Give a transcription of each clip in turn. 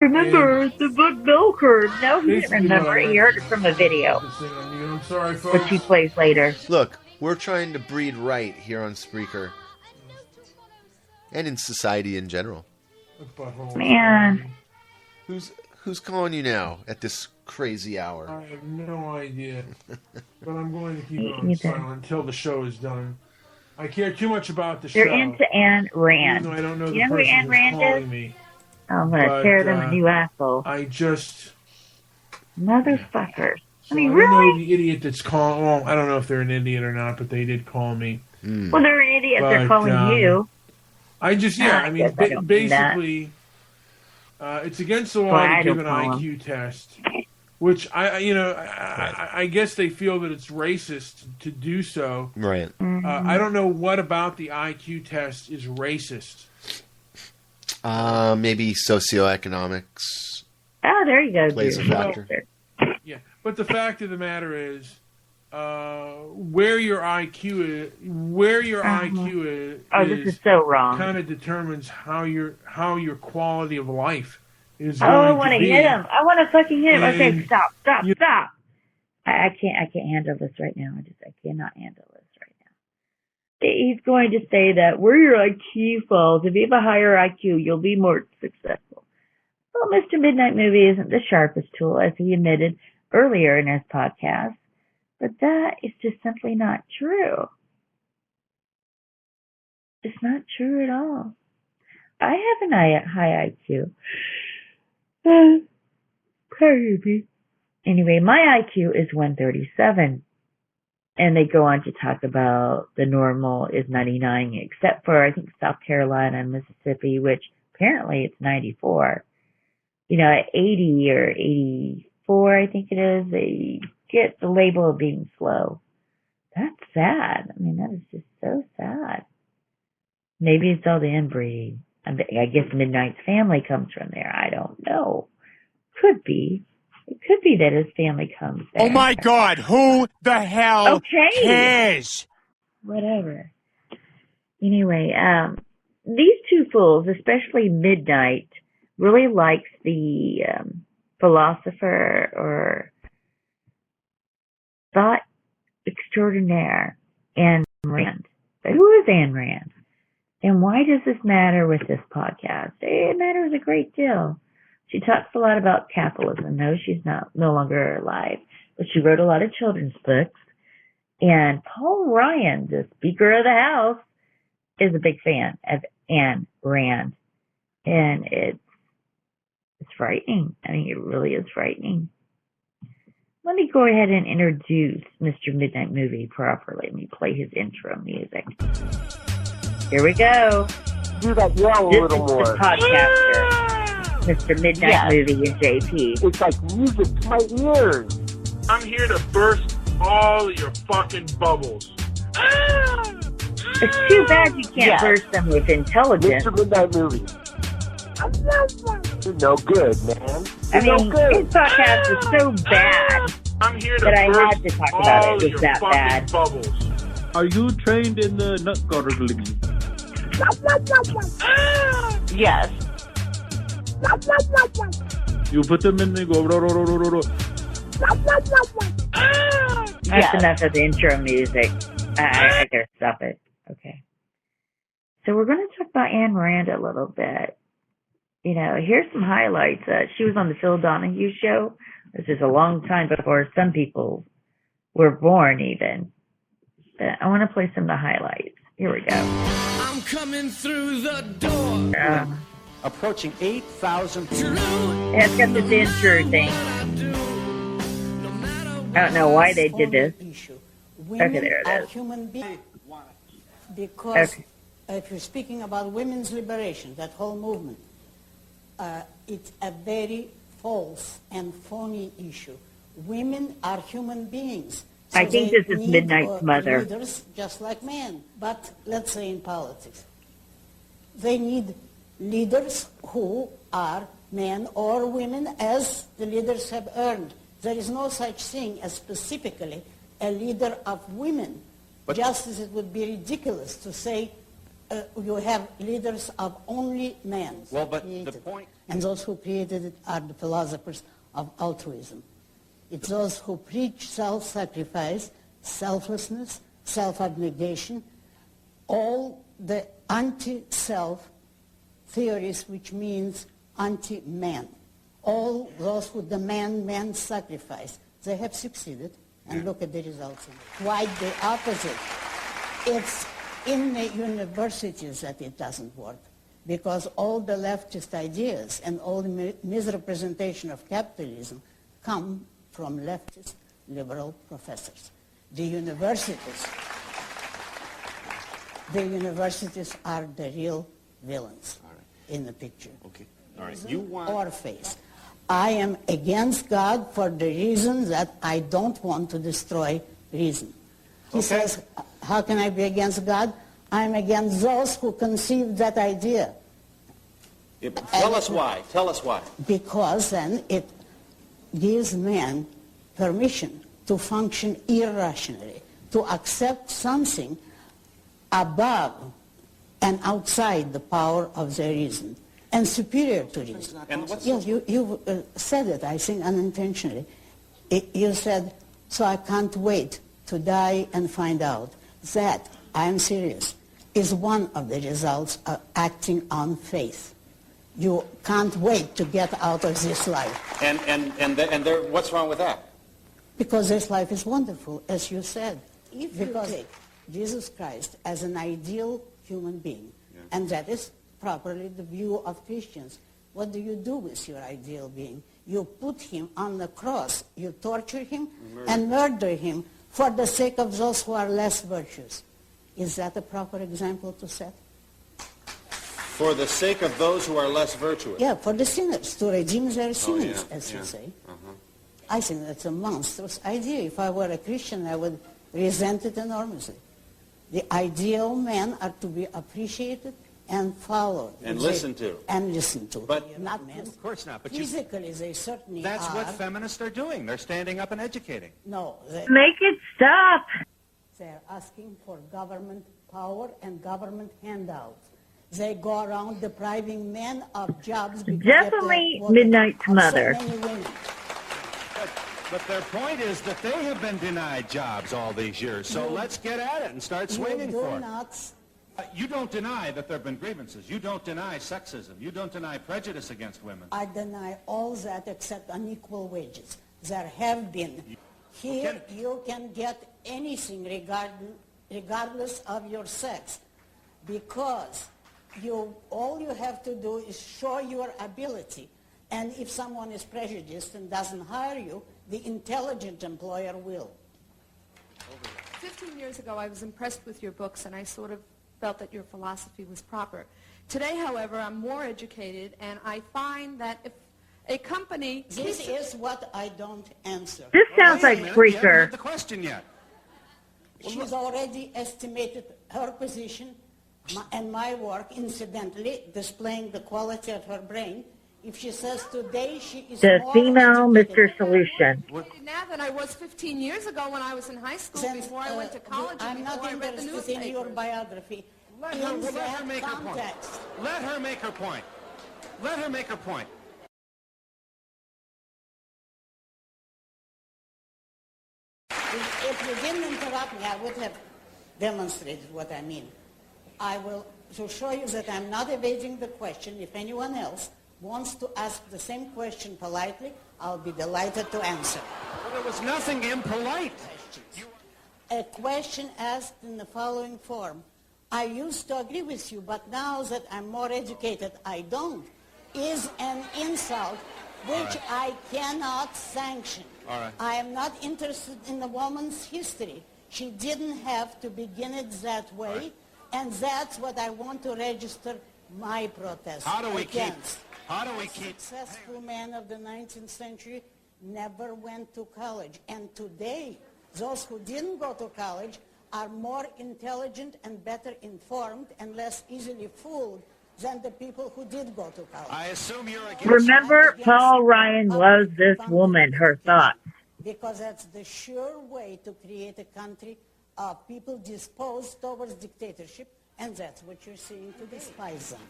remember the Bud Milker. No, he didn't remember it. He heard it from a video, I'm sorry, folks. which he plays later. Look, we're trying to breed right here on Spreaker. And in society in general. Man. Who's calling you now at this crazy hour? I have no idea. But I'm going to keep it on silent until the show is done. I care too much about the show. You're into Anne Rand. Even though I don't know the you know person who Anne who's Rand calling is? me. I'm going to tear them a new asshole. I just... Motherfuckers. So I mean, I really? don't know the idiot that's calling... Well, I don't know if they're an idiot or not, but they did call me. Well, they're an idiot if they're calling you. I just, I mean, basically, it's against the law to give an IQ test, which I guess they feel that it's racist to do so. Right. I don't know what about the IQ test is racist. Maybe socioeconomics. Oh, there you go. Plays a factor. Yeah, but the fact of the matter is, where your IQ is, oh, this is so wrong. Kind of determines how your quality of life is. Oh, I want to hit him. I want to fucking hit him. Okay, stop. I can't handle this right now. I cannot handle this right now. He's going to say that where your IQ falls, if you have a higher IQ, you'll be more successful. Well, Mr. Midnight Movie isn't the sharpest tool, as he admitted earlier in his podcast. But that is just simply not true. It's not true at all. I have a high IQ. Pardon me. Anyway, my IQ is 137. And they go on to talk about the normal is 99, except for, I think, South Carolina and Mississippi, which apparently it's 94. At 80 or 84, I think it is, they get the label of being slow. That's sad. I mean, that is just so sad. Maybe it's all the inbreeding. I guess Midnight's family comes from there. I don't know. Could be. It could be that his family comes there. Oh my God, who the hell cares? Whatever. Anyway, these two fools, especially Midnight, really likes the philosopher or thought extraordinaire Anne Rand. But who is Anne Rand? And why does this matter with this podcast? It matters a great deal. She talks a lot about capitalism. No, she's no longer alive, but she wrote a lot of children's books. And Paul Ryan, the Speaker of the House, is a big fan of Anne Rand. And it's frightening. I mean, it really is frightening. Let me go ahead and introduce Mr. Midnight Movie properly. Let me play his intro music. Here we go. Do that yell a little more. This is the podcaster, Mr. Midnight Movie and JP. It's like music to my ears. I'm here to burst all your fucking bubbles. It's too bad you can't burst them with intelligence. Mr. Midnight Movie. You're no good, man. I mean, his podcast is so bad I'm here to that I burst had to talk about it. It was that bad. Bubbles. Are you trained in nut gargling? Yes. You put them in and go. That's enough of the intro music. I gotta stop it. Okay. So we're going to talk about Anne Rand a little bit. Here's some highlights. She was on the Phil Donahue show. This is a long time before some people were born even. But I want to play some of the highlights. Here we go. I'm coming through the door. Approaching 8,000. Yeah, it's got this intro thing. I don't know why they did this. Okay, there it is. Human beings. Because if you're speaking about women's liberation, that whole movement, it's a very false and phony issue. Women are human beings. So I think this is Midnight's mother. Leaders just like men. But let's say in politics, they need leaders who are men or women as the leaders have earned. There is no such thing as specifically a leader of women, just as it would be ridiculous to say you have leaders of only men. Well, but the point... And those who created it are the philosophers of altruism. It's those who preach self-sacrifice, selflessness, self-abnegation, all the anti-self theories, which means anti-man. All those who demand man's sacrifice. They have succeeded, and look at the results. Quite the opposite. It's in the universities that it doesn't work, because all the leftist ideas and all the misrepresentation of capitalism come from leftist liberal professors. The universities are the real villains in the picture. Okay. All right. You want... Or face. I am against God for the reason that I don't want to destroy reason. He says, how can I be against God? I'm against those who conceived that idea. Yeah, tell us why. Tell us why. Because then it gives man permission to function irrationally, to accept something above and outside the power of their reason, and superior to reason. And what's you said it, I think, unintentionally. You said, so I can't wait to die and find out. That, I am serious, is one of the results of acting on faith. You can't wait to get out of this life. And what's wrong with that? Because this life is wonderful, as you said. Because take Jesus Christ as an ideal human being, and that is properly the view of Christians. What do you do with your ideal being? You put him on the cross, you torture him and murder him for the sake of those who are less virtuous. Is that a proper example to set? For the sake of those who are less virtuous? Yeah, for the sinners, to redeem their sins, as you say. I think that's a monstrous idea. If I were a Christian, I would resent it enormously. The ideal men are to be appreciated and followed. And listened to. And listened to. But not men. Of course not. But physically, they certainly that's are. what feminists are doing. They're standing up and educating. No. Make it stop. They're asking for government power and government handouts. They go around depriving men of jobs. Definitely Midnight's mother. So many women. But their point is that they have been denied jobs all these years. So let's get at it and start swinging for it. You don't deny that there have been grievances. You don't deny sexism. You don't deny prejudice against women. I deny all that except unequal wages. There have been. Here you can get anything regardless of your sex, because all you have to do is show your ability. And if someone is prejudiced and doesn't hire you, the intelligent employer will. 15 years ago, I was impressed with your books, and I sort of felt that your philosophy was proper. Today, however, I'm more educated, and I find that if a company... This is what I don't answer. This sounds like Spreaker. You haven't heard the question yet. She's already estimated her position and my work, incidentally, displaying the quality of her brain. If she says today she is the more female educated, Mr. Solution. Now than I was 15 years ago when I was in high school, before I went to college, I'm and not before I read the interested in your newspapers. biography. Let in her that make her point. context. Let her make her point. Let her make her point. If you didn't interrupt me, I would have demonstrated what I mean. I will to show you that I'm not evading the question. If anyone else wants to ask the same question politely, I'll be delighted to answer. Well, there was nothing impolite. A question asked in the following form. I used to agree with you, but now that I'm more educated, I don't, is an insult which I cannot sanction. I am not interested in the woman's history. She didn't have to begin it that way, and that's what I want to register my protest against. How do we keep... A successful man of the 19th century never went to college, and today those who didn't go to college are more intelligent and better informed and less easily fooled than the people who did go to college. I assume you're against... Remember, Paul Ryan loves this woman, her thoughts. Because that's the sure way to create a country of people disposed towards dictatorship And that's what you're seeing to despise them.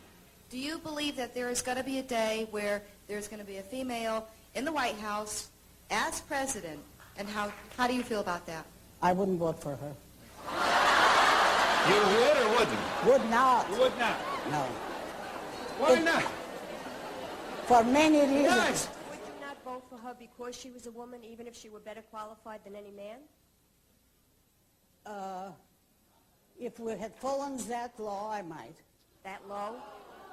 Do you believe that there is going to be a day where there's going to be a female in the White House as president? And how do you feel about that? I wouldn't vote for her. You would or wouldn't? Would not. You would not? No. Why not? For many reasons. Would you not vote for her because she was a woman, even if she were better qualified than any man? If we had followed that law, I might. That low?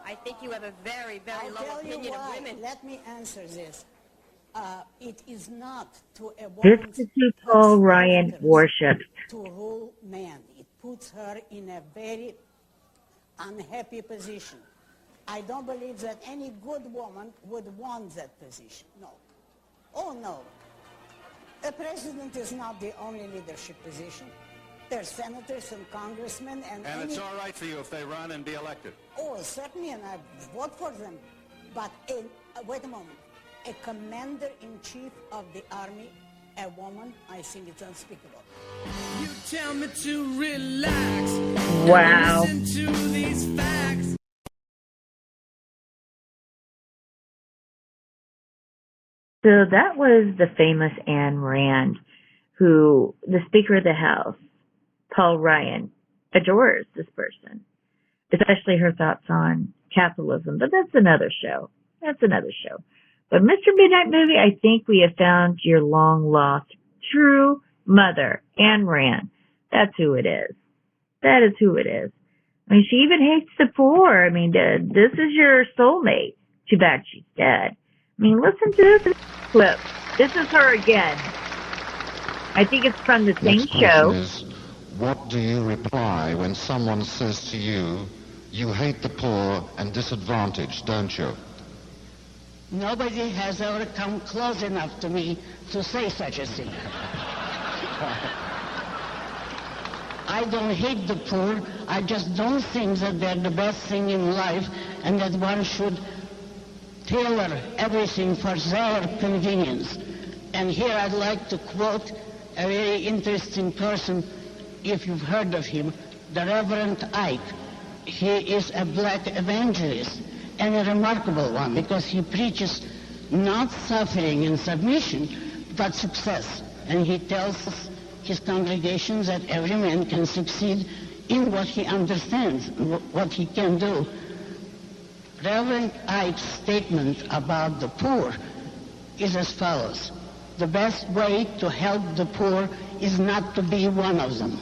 I think you have a very, very low opinion of women. Let me answer this. It is not to a This woman's is who Paul Ryan worships. to rule man. It puts her in a very unhappy position. I don't believe that any good woman would want that position. No. Oh, no. A president is not the only leadership position. There's senators and congressmen and it's all right for you if they run and be elected? Oh, certainly, and I vote for them. But, wait a moment. A commander-in-chief of the army, a woman, I think it's unspeakable. You tell me to relax. Wow. Listen to these facts. So that was the famous Ayn Rand, who, the Speaker of the House, Paul Ryan, adores this person, especially her thoughts on capitalism. But that's another show. But Mr. Midnight Movie, I think we have found your long-lost true mother, Ayn Rand. That's who it is. That is who it is. I mean, she even hates the poor. I mean, this is your soulmate. Too bad she's dead. I mean, listen to this clip. This is her again. I think it's from the same show. Is, what do you reply when someone says to you, you hate the poor and disadvantaged, don't you? Nobody has ever come close enough to me to say such a thing. I don't hate the poor. I just don't think that they're the best thing in life and that one should tailor everything for their convenience. And here I'd like to quote a very interesting person, if you've heard of him, the Reverend Ike. He is a black evangelist and a remarkable one because he preaches not suffering and submission, but success. And he tells his congregations that every man can succeed in what he understands, what he can do. Reverend Ike's statement about the poor is as follows. The best way to help the poor is not to be one of them.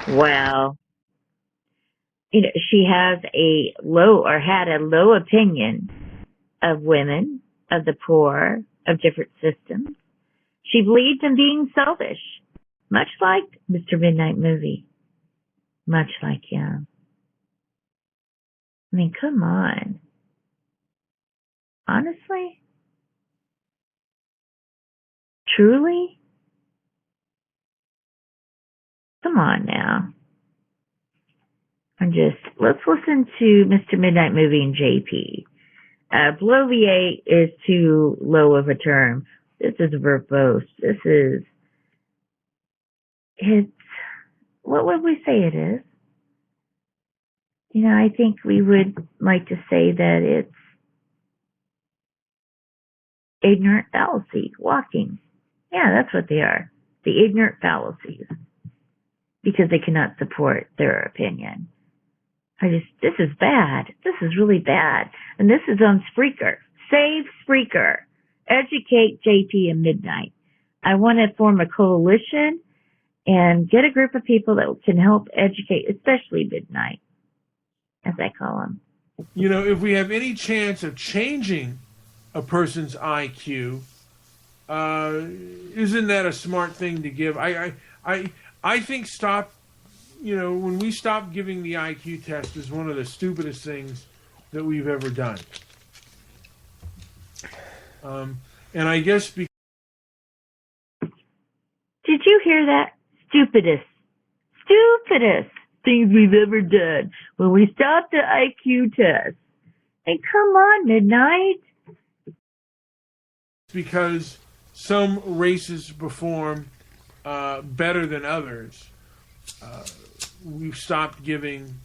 Well, you know, she has a low or had a low opinion of women, of the poor, of different systems. She believes in being selfish, much like Mr. Midnight Movie. Much like him. I mean, come on. Honestly? Truly? Come on now. Let's listen to Mr. Midnight Movie and JP. Bloviate is too low of a term. This is verbose. What would we say it is? You know, I think we would like to say that it's ignorant fallacy walking. Yeah, that's what they are. The ignorant fallacies. Because they cannot support their opinion. This is bad. This is really bad. And this is on Spreaker. Save Spreaker. Educate JP and Midnight. I want to form a coalition and get a group of people that can help educate, especially Midnight, as I call them. You know, if we have any chance of changing a person's IQ, isn't that a smart thing to give? I think when we stop giving the IQ test is one of the stupidest things that we've ever done. And I guess Did you hear that? Stupidest things we've ever done when we stopped the IQ test. And come on, Midnight. Because some races perform better than others, we've stopped giving